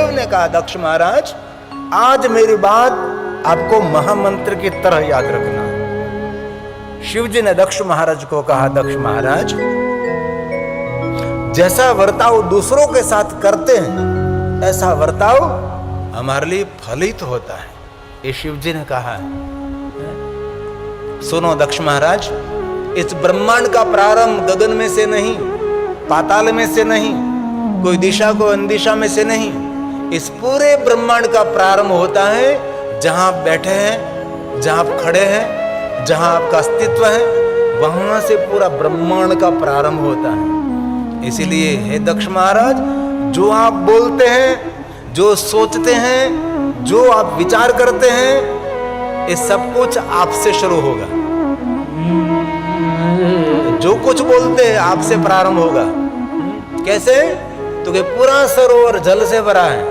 ने कहा दक्ष महाराज आज मेरी बात आपको महामंत्र की तरह याद रखना। शिव जी ने दक्ष महाराज को कहा दक्ष महाराज जैसा वर्ताव दूसरों के साथ करते हैं ऐसा वर्ताव हमारे लिए फलित होता है। ये शिव जी ने कहा है। सुनो दक्ष महाराज इस ब्रह्मांड का प्रारंभ गगन में से नहीं, पाताल में से नहीं, कोई दिशा को अंदिशा में से नहीं, इस पूरे ब्रह्मांड का प्रारंभ होता है जहां आप बैठे हैं, जहां आप खड़े हैं, जहां आपका अस्तित्व है, वहां से पूरा ब्रह्मांड का प्रारंभ होता है। इसीलिए हे दक्ष महाराज जो आप बोलते हैं, जो सोचते हैं, जो आप विचार करते हैं, ये सब कुछ आपसे शुरू होगा। जो कुछ बोलते हैं आपसे प्रारंभ होगा। कैसे? तो कि पूरा सरोवर जल से भरा है।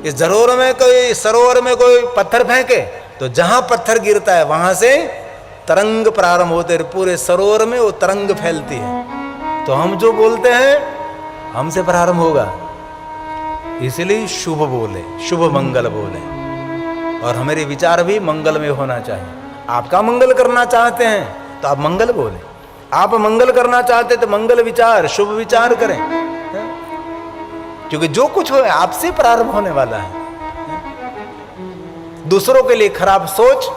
इस सरोवर में कोई पत्थर फेंके तो जहां पत्थर गिरता है वहां से तरंग प्रारंभ होते हैं, पूरे सरोवर में वो तरंग फैलती है। तो हम जो बोलते हैं हमसे प्रारंभ होगा। इसलिए शुभ बोले, शुभ मंगल बोले, और हमारे विचार भी मंगल में होना चाहिए। आपका मंगल करना चाहते हैं तो आप मंगल बोले, आप मंगल करना चाहते तो मंगल विचार, शुभ विचार करें, क्योंकि जो कुछ हो आपसे प्रारंभ होने वाला है। दूसरों के लिए खराब सोच,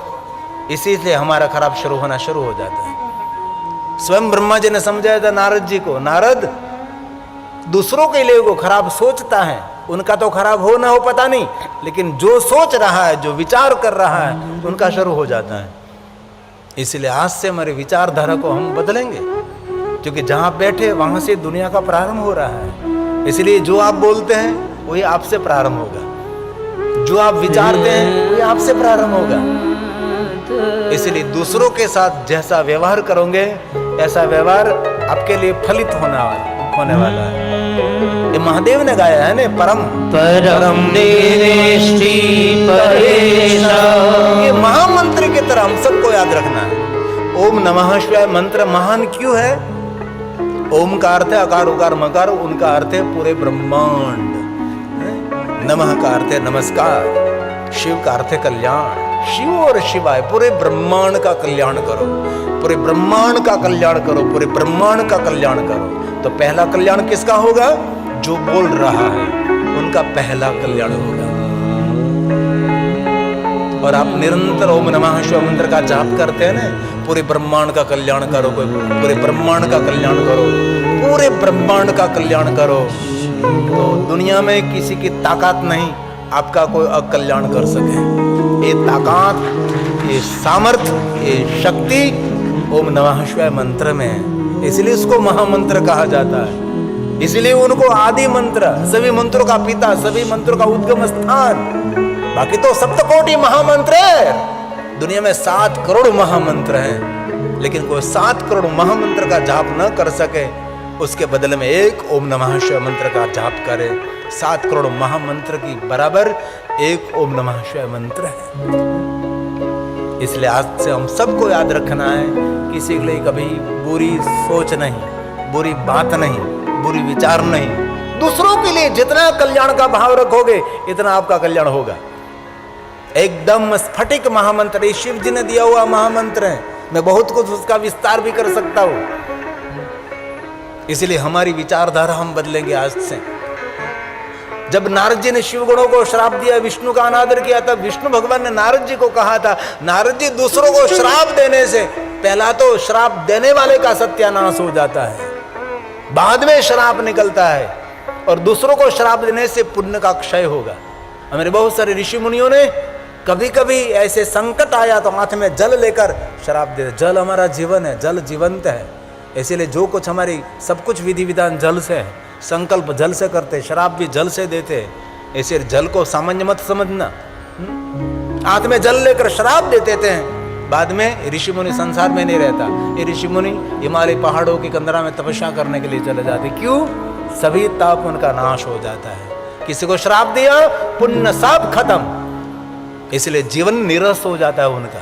इसी से हमारा खराब शुरू होना शुरू हो जाता है। स्वयं ब्रह्मा जी ने समझाया था नारद जी को, नारद दूसरों के लिए वो खराब सोचता है, उनका तो खराब हो ना हो पता नहीं, लेकिन जो सोच रहा है, जो विचार कर रहा है, उनका शुरू हो जाता है। इसलिए आज से हमारे विचारधारा को हम बदलेंगे, क्योंकि जहां बैठे वहां से दुनिया का प्रारंभ हो रहा है। इसलिए जो आप बोलते हैं वही आपसे प्रारंभ होगा, जो आप विचारते हैं वही आपसे प्रारंभ होगा। इसलिए दूसरों के साथ जैसा व्यवहार करोगे ऐसा व्यवहार आपके लिए फलित होने वाला है। ये महादेव ने गाया है ना, परम परम देवेष्टि परेशा। ये महामंत्र की तरह हम सबको याद रखना है। ओम नमः शिवाय मंत्र महान क्यों है? ओम का अर्थ है अकार उकार मकार, उनका अर्थ है पूरे ब्रह्मांड। नमः का अर्थ है नमस्कार, शिव का अर्थ है कल्याण। शिव और शिवाय पूरे ब्रह्मांड का कल्याण करो, पूरे ब्रह्मांड का कल्याण करो, पूरे ब्रह्मांड का कल्याण करो। तो पहला कल्याण किसका होगा? जो बोल रहा है उनका पहला कल्याण होगा। और आप निरंतर ओम नमः शिवाय मंत्र का जाप करते हैं ना, पूरे ब्रह्मांड का कल्याण करो, पूरे ब्रह्मांड का कल्याण करो, पूरे ब्रह्मांड का कल्याण करो। तो दुनिया में किसी की ताकत नहीं आपका कोई अकल्याण कर सके। ये ताकत, ये सामर्थ्य, ये शक्ति ओम नमः शिवाय मंत्र में है। इसलिए उसको महामंत्र कहा जाता है। इसलिए उनको आदि मंत्र, सभी मंत्रों का पिता, सभी मंत्रों का उद्गम स्थान। बाकी तो सप्तकोटि महामंत्र है। दुनिया में 7 करोड़ महामंत्र हैं, लेकिन कोई 7 करोड़ महामंत्र का जाप न कर सके, उसके बदले में एक ओम नमः शिवाय मंत्र का जाप करे। 7 करोड़ महामंत्र की बराबर एक ओम नमः शिवाय मंत्र है। इसलिए आज से हम सबको याद रखना है, किसी के लिए कभी बुरी सोच नहीं, बुरी बात नहीं, बुरी विचार नहीं। दूसरों के लिए जितना कल्याण का भाव रखोगे इतना आपका कल्याण होगा। एकदम स्फटिक महामंत्र, शिव जी ने दिया हुआ महामंत्र है। मैं बहुत कुछ उसका विस्तार भी कर सकता हूं। इसलिए हमारी विचारधारा हम बदलेंगे आज से। जब नारद जी ने शिव गुणों को श्राप दिया, विष्णु का अनादर किया, तब विष्णु भगवान ने नारद जी को कहा था, नारद जी दूसरों को श्राप देने से पहला तो श्राप देने वाले का सत्यानाश हो जाता है, बाद में श्राप निकलता है, और दूसरों को श्राप देने से पुण्य का क्षय होगा। हमारे बहुत सारे ऋषि मुनियों ने कभी कभी ऐसे संकट आया तो हाथ में जल लेकर श्राप दे। जल हमारा जीवन है, जल जीवंत है। इसीलिए जो कुछ हमारी सब कुछ विधि विधान जल से है, संकल्प जल से करते, श्राप भी जल से देते। ऐसे जल को सामान्य मत समझना। हाथ में जल लेकर श्राप देते थे, बाद में ऋषि मुनि संसार में नहीं रहता। ये ऋषि मुनि हिमालय पहाड़ों की कंदरा में तपस्या करने के लिए चले जाते। क्यों? सभी ताप उनका नाश हो जाता है। किसी को श्राप दिया, पुण्य सब खत्म, इसलिए जीवन निरस हो जाता है उनका।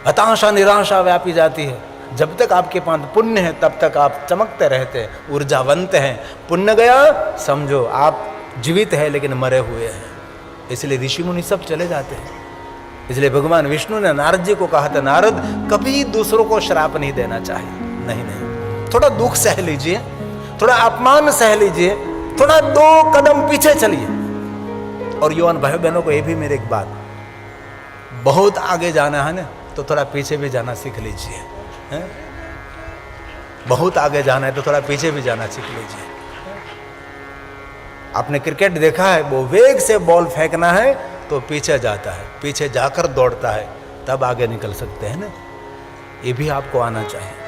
हताशा निराशा व्यापी जाती है। जब तक आपके पास पुण्य है तब तक आप चमकते रहते हैं, ऊर्जावंत हैं। पुण्य गया समझो आप जीवित है लेकिन मरे हुए हैं, इसलिए ऋषि मुनि सब चले जाते हैं। इसलिए भगवान विष्णु ने नारद जी को कहा था, नारद कभी दूसरों को श्राप नहीं देना चाहिए। नहीं नहीं, थोड़ा दुख सह लीजिए, थोड़ा अपमान सह लीजिए, थोड़ा 2 कदम पीछे चलिए। और यौवन भाई बहनों को ये भी मेरी एक बात, बहुत आगे जाना है ना तो थोड़ा पीछे भी जाना सीख लीजिए, हैं? बहुत आगे जाना है तो थोड़ा पीछे भी जाना सीख लीजिए। आपने क्रिकेट देखा है, वो वेग से बॉल फेंकना है तो पीछे जाता है, पीछे जाकर दौड़ता है, तब आगे निकल सकते हैं ना। ये भी आपको आना चाहिए।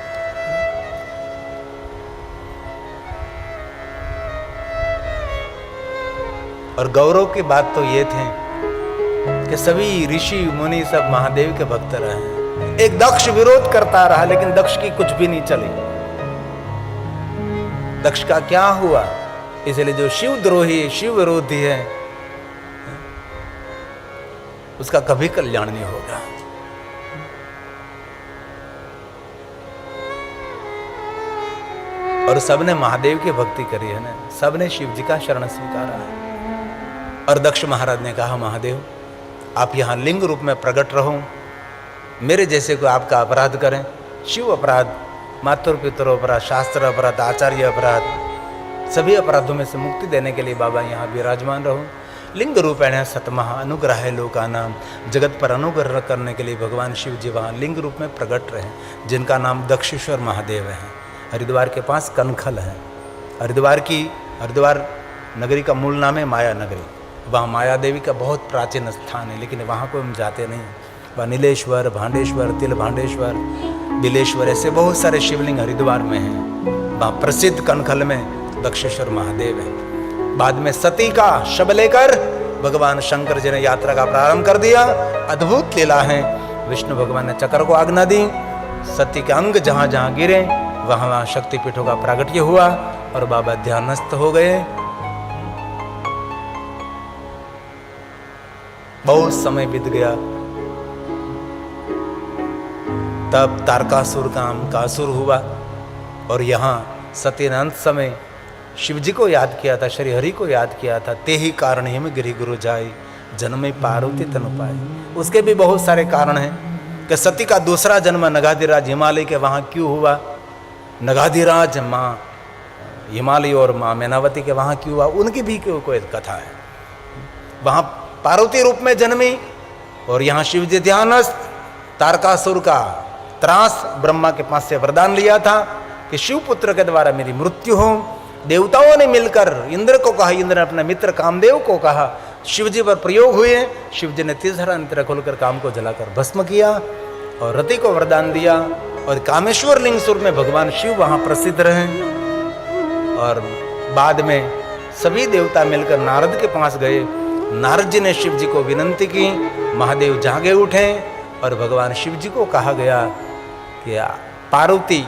और गौरव की बात तो ये थे कि सभी ऋषि मुनि सब महादेव के भक्त रहे। एक दक्ष विरोध करता रहा लेकिन दक्ष की कुछ भी नहीं चली। दक्ष का क्या हुआ? इसलिए जो शिव द्रोही, शिव विरोधी है, उसका कभी कल्याण नहीं होगा। और सबने महादेव की भक्ति करी है ना, सबने शिव जी का शरण स्वीकारा है। और दक्ष महाराज ने कहा, महादेव आप यहाँ लिंग रूप में प्रकट रहो, मेरे जैसे को आपका अपराध करें, शिव अपराध, मातृ पितृ अपराध, शास्त्र अपराध, आचार्य अपराध, सभी अपराधों में से मुक्ति देने के लिए बाबा यहाँ विराजमान रहो। लिंग रूपेण सतमः अनुग्रह है लोकानाम, जगत पर अनुग्रह करने के लिए भगवान शिव जी वहाँ लिंग रूप में प्रकट रहे, जिनका नाम दक्षेश्वर महादेव है। हरिद्वार के पास कनखल है। हरिद्वार नगरी का मूल नाम है माया नगरी। वहाँ माया देवी का बहुत प्राचीन स्थान है, लेकिन वहाँ को हम जाते नहीं। वहाँ नीलेश्वर, भांडेश्वर, तिल भांडेश्वर, बिलेश्वर, ऐसे बहुत सारे शिवलिंग हरिद्वार में हैं। वहाँ प्रसिद्ध कनखल में दक्षेश्वर महादेव है। बाद में सती का शव लेकर भगवान शंकर जी ने यात्रा का प्रारंभ कर दिया। अद्भुत लीला है। विष्णु भगवान ने चक्र को आज्ञा दी, सती के अंग जहाँ जहाँ गिरे वहाँ वहाँ शक्तिपीठों का प्रागट्य हुआ और बाबा ध्यानस्थ हो गए। बहुत समय बीत गया, तब तारकासुर का कासुर हुआ और यहाँ सती ने अंत समय शिव जी को याद किया था, श्री हरि को याद किया था। ते ही कारण हिम गिरि गुरु जाई, जन्मे पार्वती तनु पाए। उसके भी बहुत सारे कारण हैं कि सती का दूसरा जन्म नगाधिराज हिमालय के वहाँ क्यों हुआ, नगाधिराज माँ हिमालय और माँ मैनावती के वहाँ क्यों हुआ, उनकी भी कोई कथा है। वहाँ पार्वती रूप में जन्मी और यहाँ शिव जी ध्यानस्थ। तारकासुर का त्रास ब्रह्मा के पास से वरदान लिया था कि शिव पुत्र के द्वारा मेरी मृत्यु हो। देवताओं ने मिलकर इंद्र को कहा, इंद्र ने अपने मित्र कामदेव को कहा, शिव जी पर प्रयोग हुए। शिव जी ने तीसरा नेत्र खोलकर काम को जलाकर भस्म किया और रति को वरदान दिया। और कामेश्वर लिंग स्वरूप में भगवान शिव वहाँ प्रसिद्ध रहे। और बाद में सभी देवता मिलकर नारद के पास गए। नारद जी ने शिव जी को विनंती की, महादेव जागे उठे और भगवान शिव जी को कहा गया कि पार्वती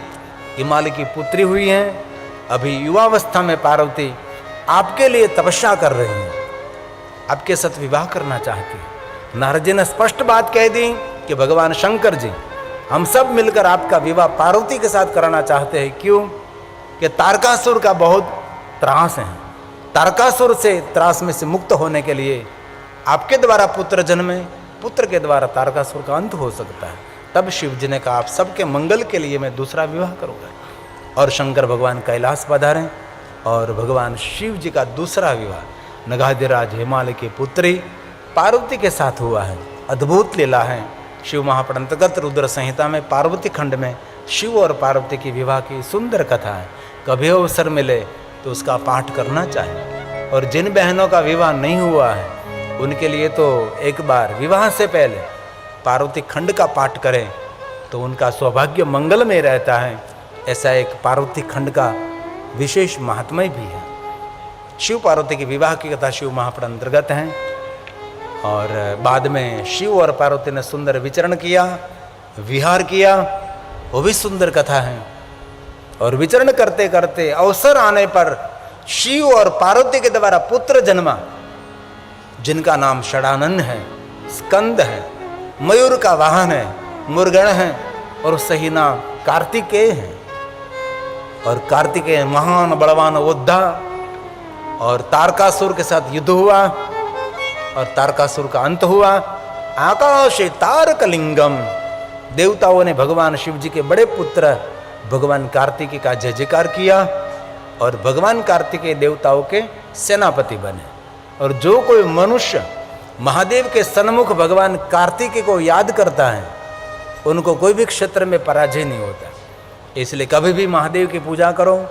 हिमालय की पुत्री हुई हैं, अभी युवावस्था में पार्वती आपके लिए तपस्या कर रही हैं, आपके साथ विवाह करना चाहती है। नारद जी ने स्पष्ट बात कह दी कि भगवान शंकर जी, हम सब मिलकर आपका विवाह पार्वती के साथ कराना चाहते हैं। क्यों? कि तारकासुर का बहुत त्रास है। तारकासुर से त्रास में से मुक्त होने के लिए आपके द्वारा पुत्र जन्मे, पुत्र के द्वारा तारकासुर का अंत हो सकता है। तब शिव जी ने कहा, आप सबके मंगल के लिए मैं दूसरा विवाह करूँगा। और शंकर भगवान कैलाश पधारे और भगवान शिव जी का दूसरा विवाह नगाधिराज हिमालय की पुत्री पार्वती के साथ हुआ है। अद्भुत लीला है। शिव महापुराण अंतर्गत रुद्र संहिता में पार्वती खंड में शिव और पार्वती की विवाह की सुंदर कथा है। कभी अवसर मिले तो उसका पाठ करना चाहिए। और जिन बहनों का विवाह नहीं हुआ है उनके लिए तो एक बार विवाह से पहले पार्वती खंड का पाठ करें तो उनका सौभाग्य मंगलमय रहता है। ऐसा एक पार्वती खंड का विशेष महात्म्य भी है। शिव पार्वती के विवाह की कथा शिव महापुराण अंतर्गत है। और बाद में शिव और पार्वती ने सुंदर विचरण किया, विहार किया, वो भी सुंदर कथा है। और विचरण करते करते अवसर आने पर शिव और पार्वती के द्वारा पुत्र जन्मा, जिनका नाम षडानन है, स्कंद है, मयूर का वाहन है, मुरगण है और सही नाम कार्तिकेय है। और कार्तिकेय महान बलवान योद्धा और तारकासुर के साथ युद्ध हुआ और तारकासुर का अंत हुआ। आकाशे तारकलिंगम, देवताओं ने भगवान शिव जी के बड़े पुत्र भगवान कार्तिकेय का जय जयकार किया और भगवान कार्तिकेय देवताओं के सेनापति बने। और जो कोई मनुष्य महादेव के सन्मुख भगवान कार्तिकेय को याद करता है उनको कोई भी क्षेत्र में पराजय नहीं होता। इसलिए कभी भी महादेव की पूजा करो,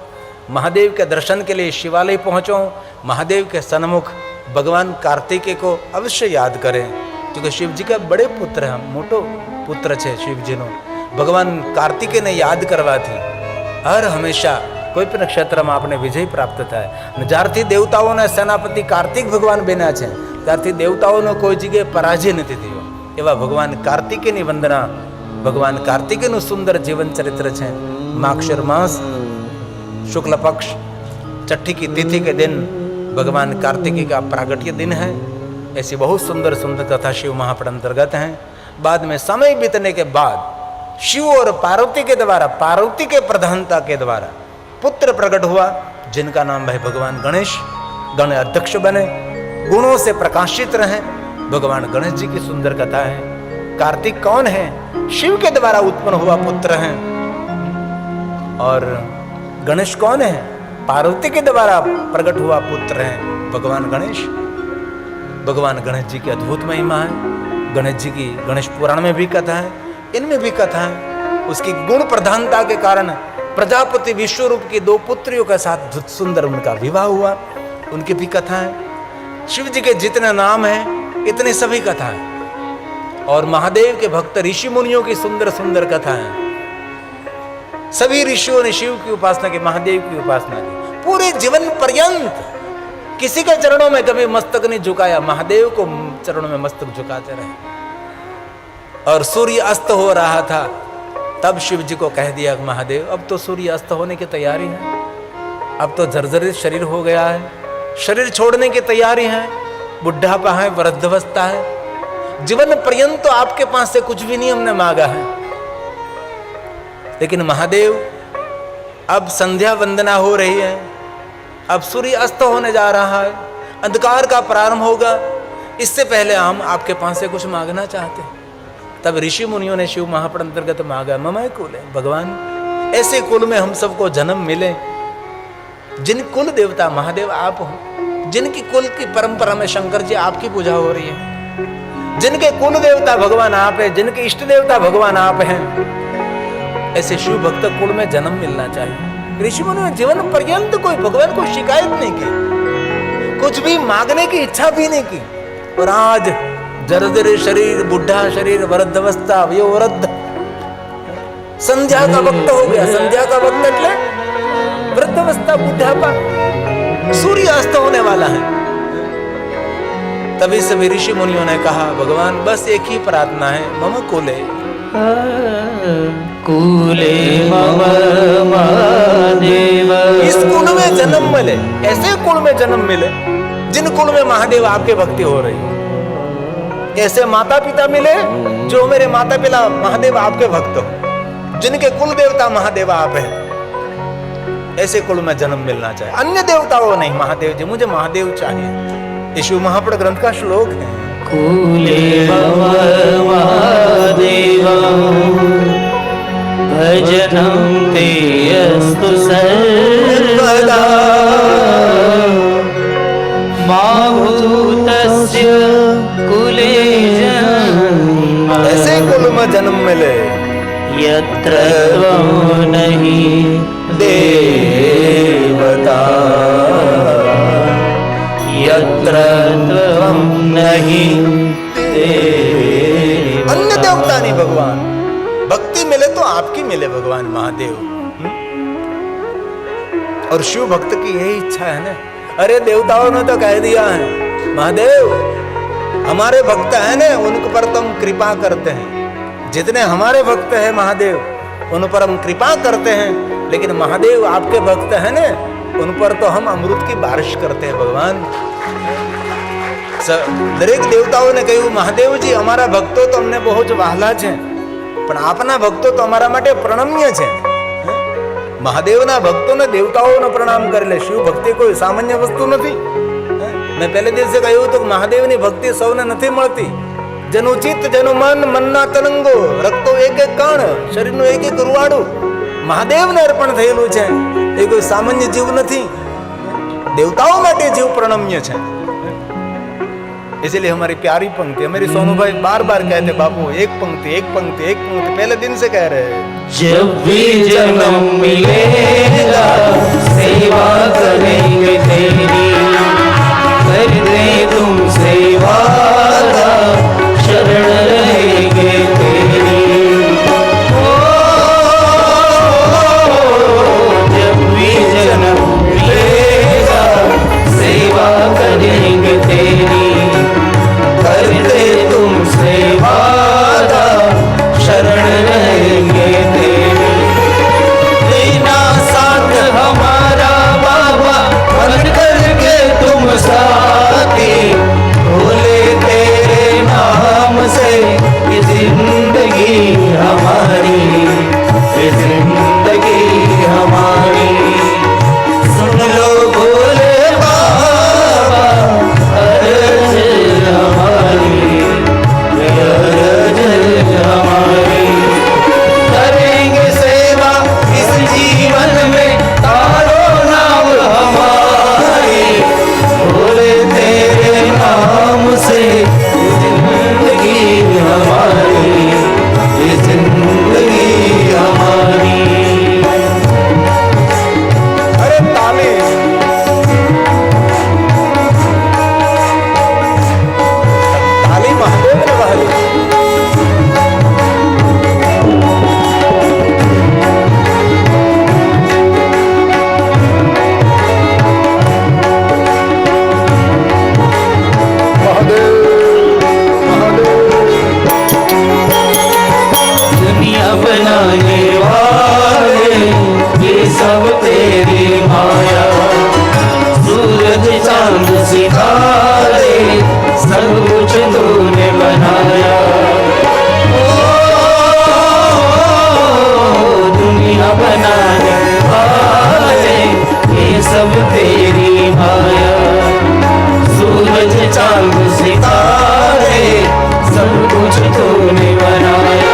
महादेव के दर्शन के लिए शिवालय पहुँचो, महादेव के सन्मुख भगवान कार्तिकेय को अवश्य याद करें, क्योंकि शिव जी का बड़े पुत्र हैं, मोटो पुत्र छे शिवजीनो। भगवान कार्तिकेय ने याद करवा थी हर हमेशा कोई પણ ક્ષેત્રમાં આપણે વિજય પ્રાપ્ત થાય। અને જ્યારથી દેવતાઓના સેનાપતિ કાર્તિક ભગવાન બન્યા છે ત્યારથી દેવતાઓનો કોઈ જગ્યાએ પરાજય નથી થયો। એવા ભગવાન કાર્તિકેયની વંદના, ભગવાન કાર્તિકેયનું સુંદર જીવન ચરિત્ર છે। माक्षर मास शुक्ल पक्ष छठी की तिथि के दिन भगवान कार्तिकेय का प्रागट्य दिन है। ऐसी बहुत सुंदर सुंदर कथा शिव महापुराण अंतर्गत हैं। बाद में समय बीतने के बाद शिव और पार्वती के द्वारा, पार्वती के प्रधानता के द्वारा पुत्र प्रकट हुआ जिनका नाम है भगवान गणेश। गण अध्यक्ष बने, गुणों से प्रकाशित रहे। भगवान गणेश जी की सुंदर कथा है। कार्तिक कौन है? शिव के द्वारा उत्पन्न हुआ पुत्र हैं। और गणेश कौन है? पार्वती के द्वारा प्रकट हुआ पुत्र हैं भगवान गणेश। भगवान गणेश जी की अद्भुत महिमा है। गणेश जी की गणेश पुराण में भी कथा है, इनमें भी कथा है। उसकी गुण प्रधानता के कारण प्रजापति विश्वरूप की दो पुत्रियों के साथ सुंदर उनका विवाह हुआ, उनकी भी कथा है। शिव जी के जितने नाम हैं इतने सभी कथा है। और महादेव के भक्त ऋषि मुनियों की सुंदर सुंदर कथा है। सभी ऋषियों ने शिव की उपासना की, महादेव की उपासना की। पूरे जीवन पर्यंत किसी के चरणों में कभी मस्तक नहीं झुकाया, महादेव को चरणों में मस्तक झुकाते रहे। और सूर्य अस्त हो रहा था तब शिव जी को कह दिया महादेव अब तो सूर्य अस्त होने की तैयारी है, अब तो जर्जरित शरीर हो गया है, शरीर छोड़ने की तैयारी है, बुढ़ापा है, वृद्धावस्था है, जीवन पर्यंत तो आपके पास से कुछ भी नहीं हमने मांगा है। लेकिन महादेव अब संध्या वंदना हो रही है, अब सूर्य अस्त होने जा रहा है, अंधकार का प्रारंभ होगा, इससे पहले हम आपके पास से कुछ मांगना चाहते हैं। तब ऋषि मुनियों ने शिव महापुराण अंतर्गत मांगा ममय कुल है भगवान, ऐसे कुल में हम सबको जन्म मिले जिन कुल देवता महादेव आप हो, जिनकी कुल की परंपरा में शंकर जी आपकी पूजा हो रही है, जिनके कुल देवता भगवान आप है, जिनके इष्ट देवता भगवान आप हैं, ऐसे शिव भक्त कुल में जन्म मिलना चाहिए। ऋषि मुनियों ने जीवन पर्यंत कोई भगवान को शिकायत नहीं की, कुछ भी मांगने की इच्छा भी नहीं की। और आज जर्जर शरीर, बुढ़ा शरीर, वृद्धावस्था, वयोवृद्ध, संध्या का वक्त हो गया। संध्या का वक्त એટલે वृद्धावस्था, बुढ़ापा, सूर्य अस्त होने वाला है। तभी सभी ऋषि मुनियों ने कहा भगवान बस एक ही प्रार्थना है, मम कुले कुले मम महादेव। इस कुल में जन्म मिले, ऐसे कुल में जन्म मिले जिन कुल में महादेव आपके भक्ति हो रही है। ऐसे माता पिता मिले जो मेरे माता पिता महादेव आपके भक्त हो, जिनके कुल देवता महादेव आप हैं। ऐसे कुल में जन्म मिलना चाहिए, अन्य देवताओं नहीं। महादेव जी मुझे महादेव चाहिए। शिव महापुराण ग्रंथ का श्लोक है। कुले मम महादेव भजनं ते अस्तु सर्वदा मा भूतस्य कुले जन्म। ऐसे कुल में जन्म मिले यत्र त्वं नहीं देवता, यत्र त्वं नहीं देवता। अन्य देवता नहीं भगवान। भक्ति मिले तो आपकी मिले भगवान महादेव। और शिव भक्त की यही इच्छा है ना। अरे देवताओं ने तो कह दिया है महादेव हमारे भक्त हैं ना, उन पर तुम कृपा करते हैं। जितने हमारे भक्त हैं महादेव उन पर हम कृपा करते हैं, लेकिन महादेव आपके भक्त हैं ना, उन पर तो हम अमृत की बारिश करते हैं भगवान। दरेक देवताओं ने કહ્યું महादेव जी हमारा भक्तो तो हमने बहुत વહાલા છે, પણ આપના ભક્તો તો અમારા માટે પ્રણમ્ય છે। મહાદેવના ભક્તોને દેવતાઓનો પ્રણામ કરે. લે શિવ ભક્તિ કોઈ સામાન્ય વસ્તુ નથી. મેં પહેલે દિવસે કહ્યું હતું કે મહાદેવની ભક્તિ સૌને નથી મળતી. જેનું ચિત્ત, જેનું મન, મનના તરંગો, રક્તો એક એક કણ, શરીરનું એક એક રૂવાડું મહાદેવને અર્પણ થયેલું છે. એ કોઈ સામાન્ય જીવ નથી. देवताओं માટે जीव प्रणम्य है. इसलिए हमारी प्यारी पंक्ति, हमारी सोनू भाई बार बार कहते बापू एक पंक्ति एक पंक्ति एक पंक्ति पहले दिन से कह रहे हैं. जब भी जन्म मिलेगा सेवा करेंगे तेरी, कर दे तुम सेवा शरण रहेंगे तेरी. जब भी जन्म मिलेगा सेवा करेंगे तेरी, कर दे तुम सेवा शरण रहेंगे तेरी. देना साथ हमारा बाबा बन करके तुम साथी, बोले तेरे नाम से ये जिंदगी हमारी, ये जिंदगी हमारी. सुन लो बोले बाबा अर्ज हमारी, अर्ज हमारी. करेंगे सेवा इस जीवन में तारो नाम हमारी, बोले तेरे नाम से ये जिंदगी हमारी, ये जिंदगी हमारी. अरे ताली ताली महादेव ने वाली. दुनिया बनाने वाले ये सब तेरी माया, सूरज चांद सितारे सब कुछ तूने बनाया. ओ दुनिया बनाने वाले ये सब तेरी माया, सूरज चांद सितारे सब कुछ तूने बनाया.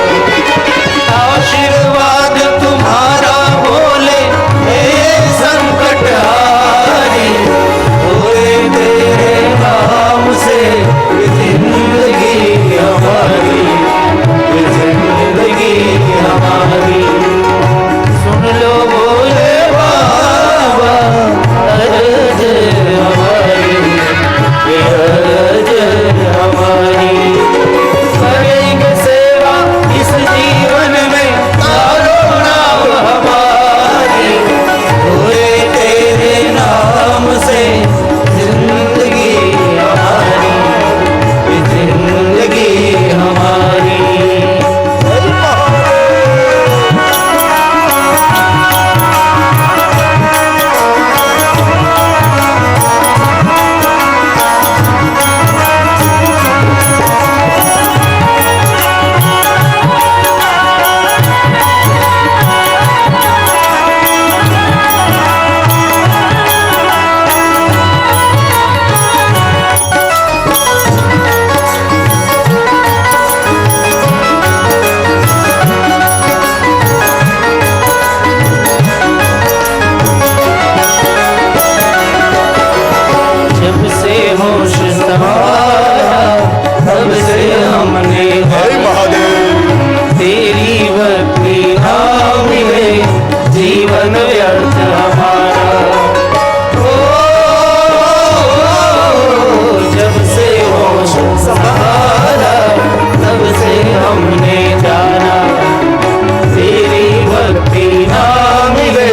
आशीर्वाद तुम्हारा बोले हे संकट हारी, बोले तेरे नाम से ये जिंदगी हमारी, ये जिंदगी हमारी. सुन लो बोले बाबा अर्ज हमारी, ये अर्ज हमारी. करेंगे सेवा इस जीवन में तारो नाम हमारी, बोले तेरे नाम से जिंदगी हमारी, ये जिंदगी हमारी. जब से होश संभाला तब से हमने तेरी भक्ति ना मिले जीवन व्यर्थ हमारा. ओ जब से होश संभाला तब से हमने जाना, तेरी भक्ति ना मिले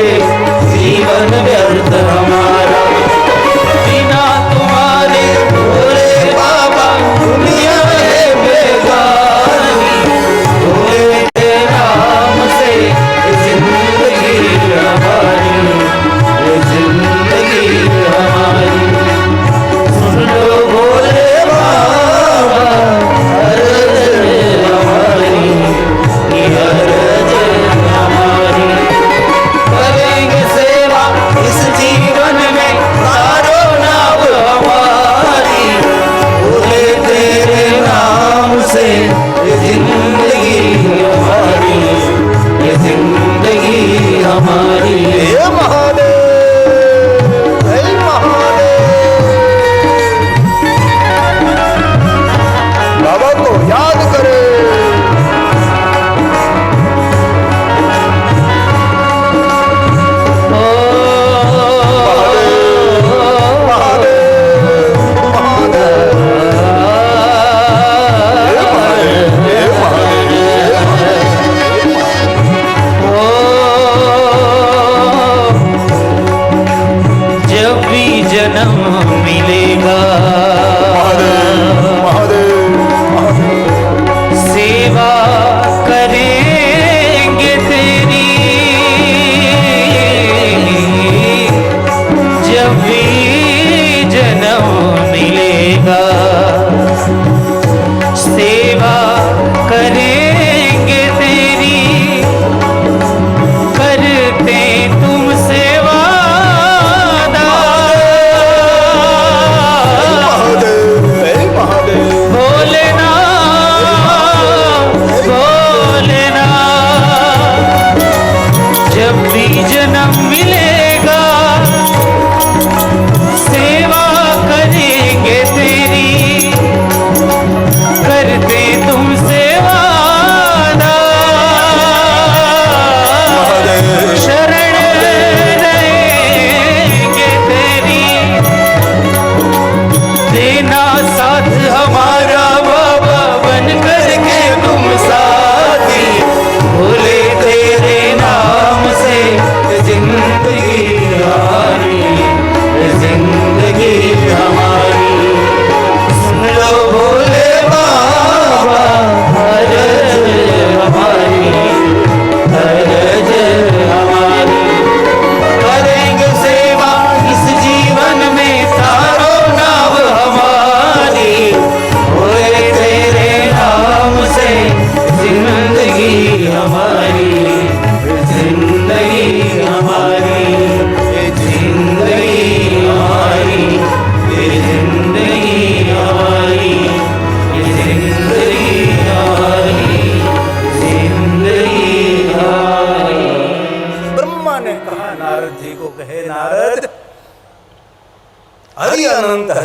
जीवन व्यर्थ हमारा. बिना तुम्हारे भोले बाबा दुनिया है बेगानी, भोले तेरे नाम से जिंदगी हमारी.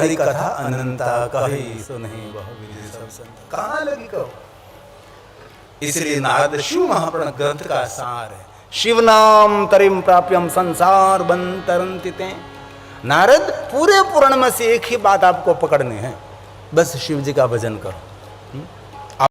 हरि कथा अनंता कही सुनहि बहु विधि सब संत। कहाँ लगी कहो। इसलिए नारद शिव महापुराण ग्रंथ का सार है। शिव नाम तरिम प्राप्यम संसार बंतरंति ते। नारद पूरे पुराण में से एक ही बात आपको पकड़नी है, बस शिव जी का भजन करो।